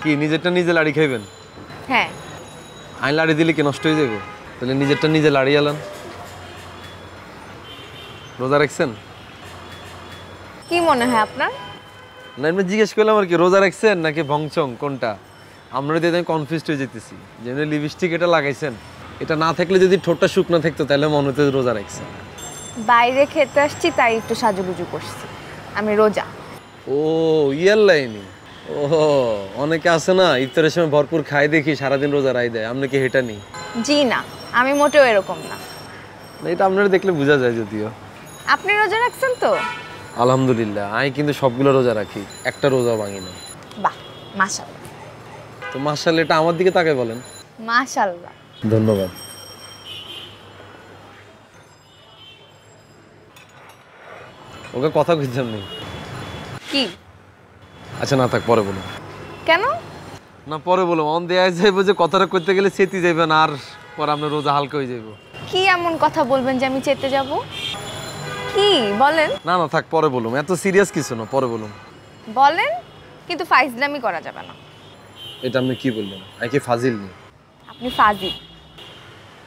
কি নিজেরটা নিজে লাড়ি খাইবেন? হ্যাঁ। আমি লাড়ি দিলে কি নষ্ট হয়ে যাবে? তাহলে নিজেরটা নিজে লাড়ি আলান। রোজা রাখছেন? কি মনে হয় আপনার? না এমনি জিজ্ঞেস করলাম আর কি, রোজা রাখছেন নাকি ভংচং কোনটা? আমরা দিয়ে আমি কনফিউজড হয়ে যেতেছি। যেমনি লিপস্টিক এটা লাগাইছেন, এটা না থাকলে যদি ঠোঁটটা শুকনো থাকতো তাহলে মনে হতো রোজা রাখছেন। বাইরে খেতে আসছি তাই একটু সাজুগুজু করছি। আমি রোজা। ও ইয়ার লাইনি। ও অনেকে আছে না ইফতারের সময় ভরপুর খাই দেখি সারাদিন রোজা রাই দেয়, আপনি কি হেটা নেই? জি না, আমি মোটেও এরকম না। এটা আপনারা দেখলে বোঝা যায় যদিও। আপনি রোজা রাখছেন তো? আলহামদুলিল্লাহ, আমি কিন্তু সবগুলো রোজা রাখি, একটা রোজা ভাঙি না। বাহ, মাশাআল্লাহ। তো মাশাআল্লাহ এটা আমার দিকে তাকায় বলেন। মাশাআল্লাহ। ধন্যবাদ। ওকে কথা বুঝছেন নেই? কি? আচ্ছা না থাক, পরে বলুন। কেন? না পরে বলুন, অন দেয়া যাইবো যে কথাটা করতে গেলে চেতি যাইবেন আর পরে আপনার রোজা হালকা হয়ে যাইব। কি এমন কথা বলবেন যে আমি চেতে যাব? কি বলেন? না না থাক, পরে বলুন, এত সিরিয়াস কিছু না, পরে বলুন। বলেন, কিন্তু ফাইজলামি করা যাবে না। এটা আপনি কি বললেন? আমি কি ফাজিল নেই? আপনি ফাজিল।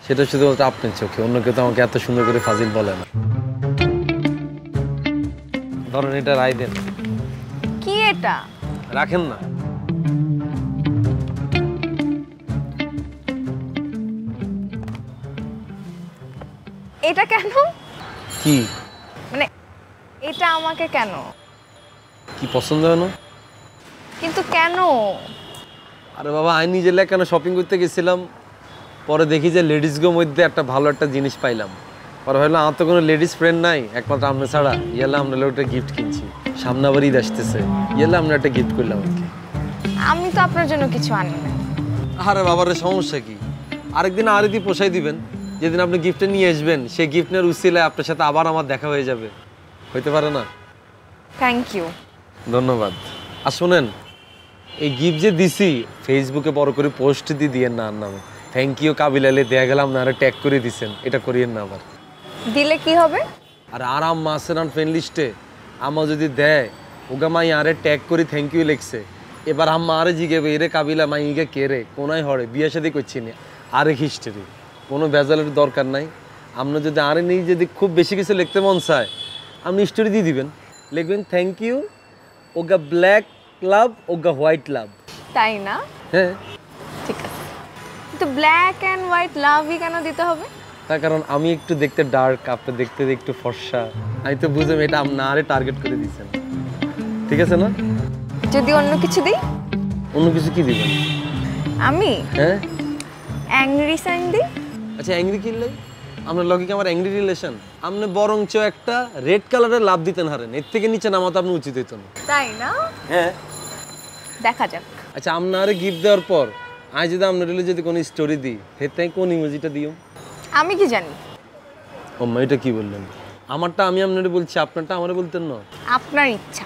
সেটা শুধুমাত্র আপনার চোখে, অন্য কেউ তো আমাকে এত সুন্দর করে ফাজিল বলে না। ধরেন এটা রায় দেন। কি এটা? রাখেন না। এটা কেন? কি মানে এটা আমাকে কেন? কি পছন্দ হয় না? কিন্তু কেন? আরে বাবা, আমি নিজে কেন শপিং করতে গেছিলাম, পরে দেখি যে লেডিসগুলোর মধ্যে একটা ভালো একটা জিনিস পাইলাম। পরে ভাবলাম আমার তো কোনো লেডিস ফ্রেন্ড নাই, একমাত্র আপনি ছাড়া। ইয়ালে আমরা একটা গিফট কিনছি, সামনে আবার ঈদ আসতেছে, ইয়ালে আমরা একটা গিফট করলাম আর কি। আমি তো আপনার জন্য কিছু আনি না। আরে বাবারে সমস্যা কি? আরেকদিন আরেকদি পোষাই দিবেন, যেদিন আপনি গিফটটা নিয়ে আসবেন সেই গিফটের উসিলায় আপনার সাথে আবার আমার দেখা হয়ে যাবে, হইতে পারে না? Thank you. ধন্যবাদ। আর শোনেন, এই গিফট যে দিছি ফেসবুকে বড় করে পোস্ট দিয়েন না আর নামে, থ্যাংক ইউ কাবিলালে দেয়া গেলাম না, আরে ট্যাগ করে দিছেন, এটা করিয়েন না আবার। দিলে কি হবে? আর আরাম মাসেরান ফ্রেন্ড লিস্টে আমা যদি দেয় ওগা মাই আরে ট্যাগ করি থ্যাংক ইউ লিখছে, এবার আম্মা আরে জিগেবে এরে কাবিলা মাই ইগে কে রে, কোনায় হরে বিয়ে শাদী করছি না, আরেক হিস্ট্রি, কোনো ভেজালের দরকার নাই। আপনার যদি আরে নেই, যদি খুব বেশি কিছু লিখতে মন চায় আপনি স্টোরি দিয়ে দিবেন, লিখবেন থ্যাংক ইউ ওগা ব্ল্যাক লাভ ওগা হোয়াইট লাভ। তাই না? হ্যাঁ ঠিক আছে, কিন্তু ব্ল্যাক অ্যান্ড হোয়াইট লাভই কেন দিতে হবে? তার কারণ আমি একটু দেখতে ডার্ক, আপনি দেখতে একটু ফর্সা, আমি তো বুঝলাম এটা আপনি আরে টার্গেট করে দিচ্ছেন, ঠিক আছে না? যদি অন্য কিছু দিই? অন্য কিছু কি দিবেন? আমি হ্যাঁ অ্যাংরি সাইন দিই। আচ্ছা অ্যাংরি কিনলে আপনার লগে কি আমার অ্যাংরি রিলেশন? আপনি বরঞ্চ একটা রেড কালারের লাভ দিতেন হারেন, এর থেকে নিচে নামাতে আপনি উচিত হইতো না। তাই না? হ্যাঁ দেখা যাক। আচ্ছা আপনারে গিফট দেওয়ার পর আমি যদি আপনার যদি কোনো স্টোরি দিই, এর তাই কোন ইমোজিটা দিও? আমি কি জানি? ও মা, এটা কি বললেন? আমারটা আমি আপনারে বলছি, আপনারটা আমারে বলতেন না? আপনার ইচ্ছা।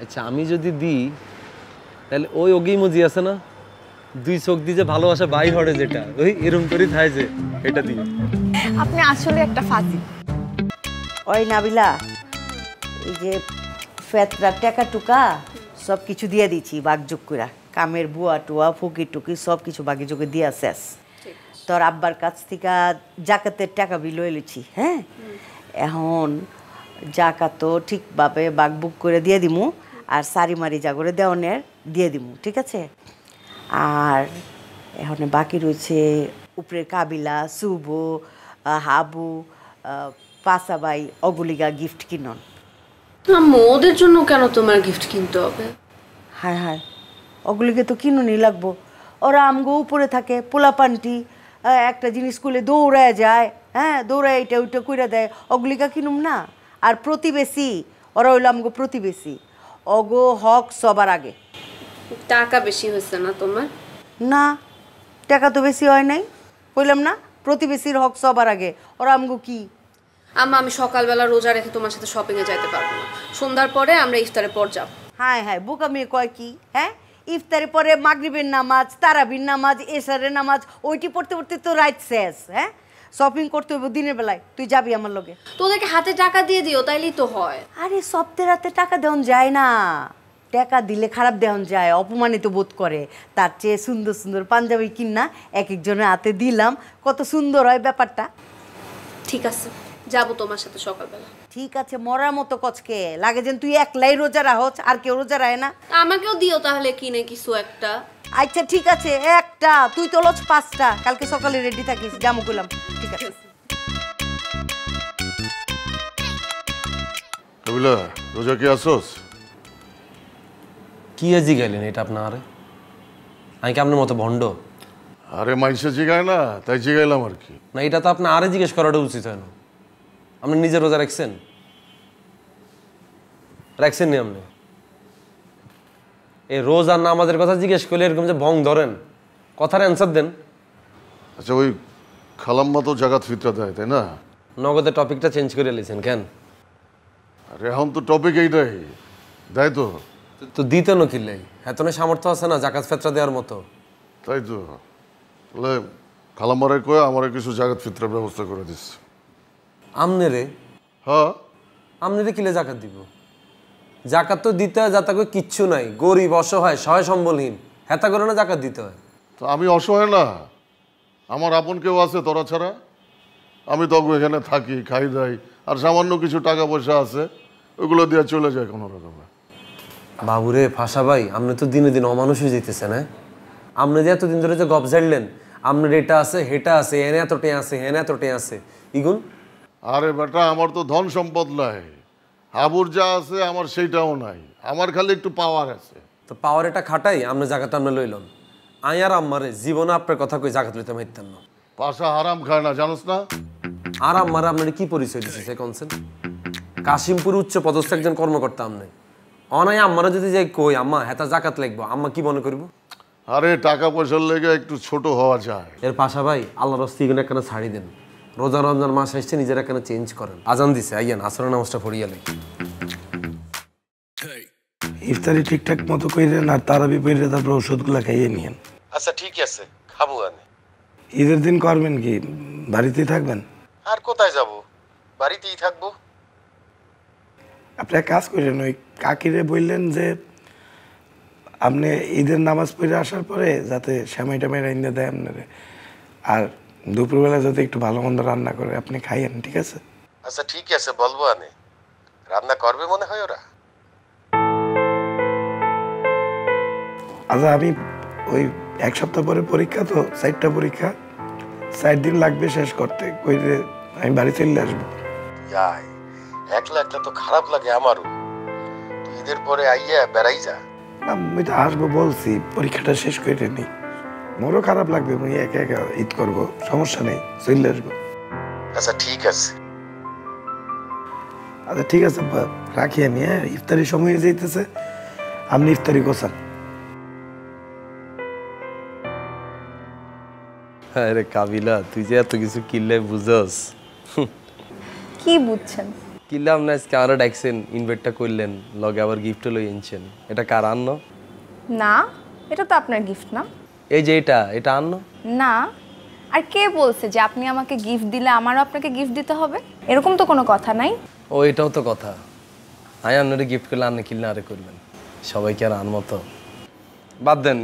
আচ্ছা আমি যদি দিই তাহলে ওই ওগি ইমোজি আছে না, দুই চোখ দিয়ে যে ভালোবাসা বাই হরে যেটা, ওই এরকম করেই থাকে যে, এটা দিই। আপনি আসলে একটা ফাজিল। ওই নাবিলা, এই যে ফেতরা টাকা টুকা সব কিছু দিয়ে দিচ্ছি বাগযোগ করে, কামের বুয়া টুয়া ফুকি টুকি সব কিছু বাকি যোগে দিয়া শেষ। তোর আব্বার কাছ থেকে জাকাতের টাকা বিল লইছি। হ্যাঁ, এখন জাকাত ঠিকভাবে বাগবুক করে দিয়ে দিমু, আর সারি মারি যা করে দেওয়ানের দিয়ে দিমু, ঠিক আছে? আর এখন বাকি রয়েছে উপরের কাবিলা, শুভ, হাবু, পাসাবাই, অগুলিগা গিফট কিনন। আম্মু ওদের জন্য কেন তোমার গিফট কিনতে হবে? হায় হায়, ওগুলিকে তো কিনুনি লাগবো, ওরা আমগো উপরে থাকে, পোলাপান্টি একটা জিনিস করলে দৌড়ায় যায়, হ্যাঁ দৌড়ায় এটা ওইটা কইরা দেয়, ওগুলিকা কিনুম না? আর প্রতিবেশী, ওরা হইলো আমগো প্রতিবেশী, অগো হক সবার আগে। টাকা বেশি হয়েছে না তোমার? না, টাকা তো বেশি হয় নাই, কইলাম না প্রতিবেশীর হক সবার আগে, ওরা আমগো কি? আম্মা আমি সকালবেলা রোজা রেখে তোমার সাথে শপিংয়ে যাইতে পারবো না, সন্ধ্যার পরে আমরা ইফতারের পর যাব। হায় হায়, বোকা মেয়ে কয় কি? হ্যাঁ, ইফতারের পরে মাগরিবের নামাজ, তারাবির নামাজ, এশারের নামাজ, ওইটি পড়তে পড়তে তো রাত শেষ। হ্যাঁ, শপিং করতে হইব দিনের বেলায়, তুই যাবি আমার লগে? তোদেরকে হাতে টাকা দিয়ে দিও, তাইলেই তো হয়। আরে সপ্তাহে রাতে টাকা দেওয়া যায় না, টাকা দিলে খারাপ দেওয়া যায়, অপমানিত বোধ করে। তার চেয়ে সুন্দর সুন্দর পাঞ্জাবি কিনা এক একজনের হাতে দিলাম, কত সুন্দর হয় ব্যাপারটা। ঠিক আছে, যাবো তোমার সাথে সকালবেলা। ঠিক আছে, মরার মতো কচকে লাগে যেন তুই একলাই রোজা রাহস, আর কেউ রোজা রায় না। আমাকেও দিও তাহলে কিনে কিছু একটা। আচ্ছা ঠিক আছে, একটা, তুই তো লজ 5টা, কালকে সকালে রেডি থাকিস, জামু করলাম। ঠিক আছে। কবিলা, রোজা কি আসোস? কি জিগাইলেন এটা আপনার? আমি কি আপনার মতো ভণ্ড? আরে মাইসে জিগায় না, তাই জিগাইলাম আর কি। না, এটা তো আপনার আরে জিজ্ঞেস করাটা উচিত হয় না। আপনি নিজে রোজা রাখছেন? রাখছেন নি আপনি? এই রোজ আর নামাজের কথা জিজ্ঞেস করলে এরকম যে ভং ধরেন, কথার অ্যান্সার দেন। আচ্ছা, ওই খালাম্মা তো জাকাত ফিতরা দেয়, তাই না? নগদের টপিকটা চেঞ্জ করে লিছেন কেন? আরে এখন তো টপিক এইটাই, দেয় তো। তো দিতে নকিলে এত সামর্থ্য আছে না জাকাত ফেতরা দেওয়ার মতো? তাই তো, তাহলে খালাম্মারে কয়ে আমার কিছু জাকাত ফিতরার ব্যবস্থা করে দিস। আমনেরে? হ্যাঁ। আমনেরে কিলে জাকাত দিব? জাকাত তো দিতে হয় যাতা করে কিচ্ছু নাই, গরিব অসহায় সহায় সম্বলহীন, হেতা করে না জাকাত দিতে হয়। তো আমি অসহায় না? আমার আপন কেউ আছে তোরা ছাড়া? আমি তো এখানে থাকি, খাই দাই, আর সামান্য কিছু টাকা পয়সা আছে, ওগুলো দিয়ে চলে যায় কোনো রকমে। বাবুরে ফাঁসা ভাই, আপনি তো দিনে দিন অমানুষ হয়ে যেতেছেন। হ্যাঁ, আপনি যে এতদিন ধরে যে গপ ঝাড়লেন, আপনার এটা আছে হেটা আছে, এনে এতটে আছে হেনে এতটে আছে, ইগুন? আরে বেটা, আমার তো ধন সম্পদ নাই, হাবুর যা আছে আমার সেইটাও নাই, আমার খালি একটু পাওয়ার আছে। তো পাওয়ার এটা খাটাই আপনি জাকাত আপনি লইলেন। আই আর আম্মারে জীবনে আপনার কথা কই জাকাত লইতে মারতেন না। পাশা হারাম খায় না, জানোস না? আর আম্মারে আপনার কি পরিচয় দিচ্ছে সে কনসেন? কাশিমপুর উচ্চ পদস্থ একজন কর্মকর্তা আপনি। অনাই আম্মারা যদি যাই কই আম্মা হেতা জাকাত লাগবো, আম্মা কি মনে করবো? আরে টাকা পয়সার লেগে একটু ছোট হওয়া যায়। এর পাশা ভাই আল্লাহর রাস্তে এখানে একখানে ছাড়ি দেন। রোজা রমজান মাস আসছে, নিজের একখানে চেঞ্জ করেন। আজান দিছে, আইয়েন আসরের নামাজটা পড়িয়া লাই। ইফতারি ঠিকঠাক মতো কইরেন, আর তারাবি পড়ে তারপর ওষুধগুলো খাইয়ে নিয়েন। আচ্ছা ঠিক আছে, খাবো আমি। ঈদের দিন করবেন কি, বাড়িতেই থাকবেন? আর কোথায় যাব, বাড়িতেই থাকবো। আপনি এক কাজ করেন, ওই কাকিরে বললেন যে আপনি ঈদের নামাজ পড়ে আসার পরে যাতে সেমাই টামাই রান্না দেয় আপনারে, আর দুপুরবেলা যাতে একটু ভালো মন্দ রান্না করে আপনি খাইয়েন, ঠিক আছে? আচ্ছা ঠিক আছে, বলবো আনে। রান্না করবে মনে হয় ওরা? আচ্ছা, আমি ওই 1 সপ্তাহ পরে পরীক্ষা, তো 4টা পরীক্ষা, 4 দিন লাগবে শেষ করতে, কইরে আমি বাড়ি চলে আসবো। একলা একলা তো খারাপ লাগে আমারও, তুই ঈদের পরে আইয়া বেড়াই যা। আমি তো আসবো বলছি, পরীক্ষাটা শেষ করে নিই। মোরও খারাপ লাগবে, আমি একা একা ঈদ করবো, সমস্যা নেই, চলে আসবো। আচ্ছা ঠিক আছে। আচ্ছা ঠিক আছে, রাখি আমি। হ্যাঁ, ইফতারির সময় হয়ে যাইতেছে, আপনি ইফতারি গোছান। আরে কাবিলা, তুই যে এত কিছু কিনলে বুঝস। কি বুঝছেন? কিনলাম না, আজকে আরো ডাকছেন, ইনভাইটটা করলেন, লগে আবার গিফটও লই আনছেন। এটা কার আন্ন? না, এটা তো আপনার গিফট না। এই যে এটা আন্ন না, আর কে বলছে যে আপনি আমাকে গিফট দিলে আমারও আপনাকে গিফট দিতে হবে? এরকম তো কোনো কথা নাই। ও, এটাও তো কথা। আয় আপনারে গিফট করলে আন্নে কিনলে আরে করবেন, সবাইকে আর আন মতো। বাদ দেন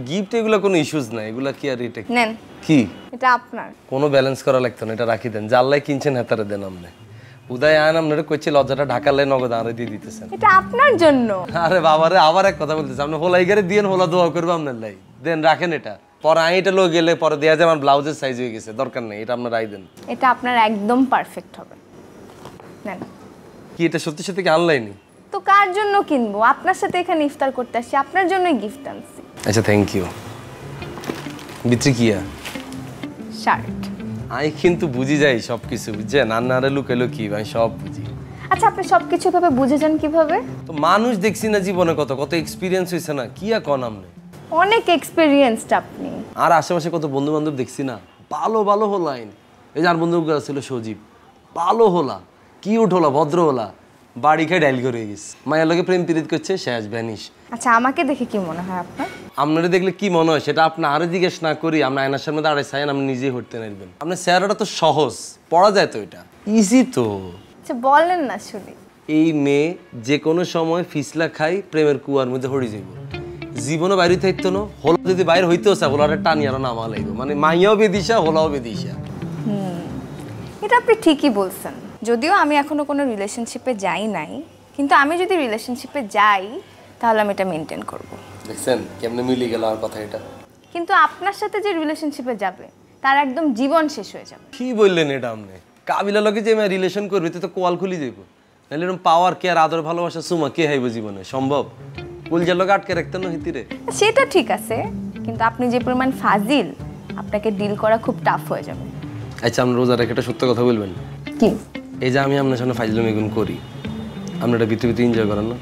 গিফট এগুলো কোনো ইস্যুস নাই, এগুলা কি আর এটা নেন, কি এটা আপনার। কোনো ব্যালেন্স করা লাগতো না, এটা রাখি দেন। জাল্লাই কিনছেন হেতারে দেন। আপনি উদয় আয়ন আপনারা কইছে লজ্জাটা ঢাকালে নগদ আরে দিয়ে দিতেছেন। এটা আপনার জন্য। আরে বাবারে, আবার এক কথা বলতেছে, আপনি হোলাই গারে দিয়েন, হোলা দোয়া করবো আপনার লাই দেন, রাখেন এটা। পরে আমি এটা লো গেলে পরে দেয়া যায় আমার ব্লাউজের সাইজ হয়ে গেছে, দরকার নেই, এটা আপনার আই দেন। এটা আপনার একদম পারফেক্ট হবে, নেন। কি এটা সত্যি সত্যি কি আনলাইনি? তো কার জন্য কিনবো? আপনার সাথে এখানে ইফতার করতে আসছি, আপনার জন্যই গিফট আনছি। আচ্ছা থ্যাংক ইউ। বিত্রি কিয়া শার্ট। আমি কিন্তু বুঝি যাই সব কিছু, বুঝছেন? আন্নারে লুকাইলো কি, আমি সব বুঝি। আচ্ছা, আপনি সবকিছু ভাবে বুঝে যান কিভাবে? তো মানুষ দেখছি না জীবনে, কত এক্সপিরিয়েন্স হয়েছে না, কি আর কন আমনে। অনেক এক্সপেরিয়েন্সড আপনি। আর আশেপাশে কত বন্ধু বান্ধব দেখছি না, ভালো হলাইন। এই যে আর বন্ধু ছিল সজীব, ভালো হলা, কিউট হলা, ভদ্র হলা, বাড়ি খাই ডাইল করে গেছে, মায়ের লগে প্রেম প্রীত করছে, শেষ ভ্যানিশ। আচ্ছা, আমাকে দেখে কি মনে হয় আপনার? আপনারা দেখলে কি মনে হয় সেটা আপনি আরো জিজ্ঞেস না করি, আপনি আয়নার সামনে দাঁড়ায় চাইন, আপনি নিজেই হটতে নারবেন। আপনার চেহারাটা তো সহজ, পড়া যায় তো, এটা ইজি তো। আচ্ছা বলেন না শুনি। এই মেয়ে যে কোনো সময় ফিসলা খাই প্রেমের কুয়ার মধ্যে হড়ি যাইব জীবনও বাইরে থাকতো না হলো যদি বাইরে হইতেও চা হলো টানি আরো নামা লাগবে মানে মাইয়াও বেদিশা হলাও বেদিশা এটা আপনি ঠিকই বলছেন যদিও আমি এখনো কোনো রিলেশনশিপে যাই নাই কিন্তু আমি যদি রিলেশনশিপে যাই তাহলে আমি এটা মেনটেন করব দেখছেন কেমনে মিলে গেল আর কথা এটা কিন্তু আপনার সাথে যে রিলেশনশিপে যাবে তার একদম জীবন শেষ হয়ে যাবে কি বললেন এটা আপনি কাবিলার লগে যে রিলেশন করবে তো কোয়াল খুলি যাইব নাহলে এরকম পাওয়ার কেয়ার আদর ভালোবাসা সুমা কে হাইব জীবনে সম্ভব কুলজার লগে আটকে রাখতেন না হিতিরে সেটা ঠিক আছে কিন্তু আপনি যে পরিমাণ ফাজিল আপনাকে ডিল করা খুব টাফ হয়ে যাবে আচ্ছা আপনি রোজা রেখে একটা সত্য কথা বলবেন কি এই যে আমি আপনার সামনে ফাইজলাম এগুন করি আপনি এটা ভিতরে এনজয় করেন না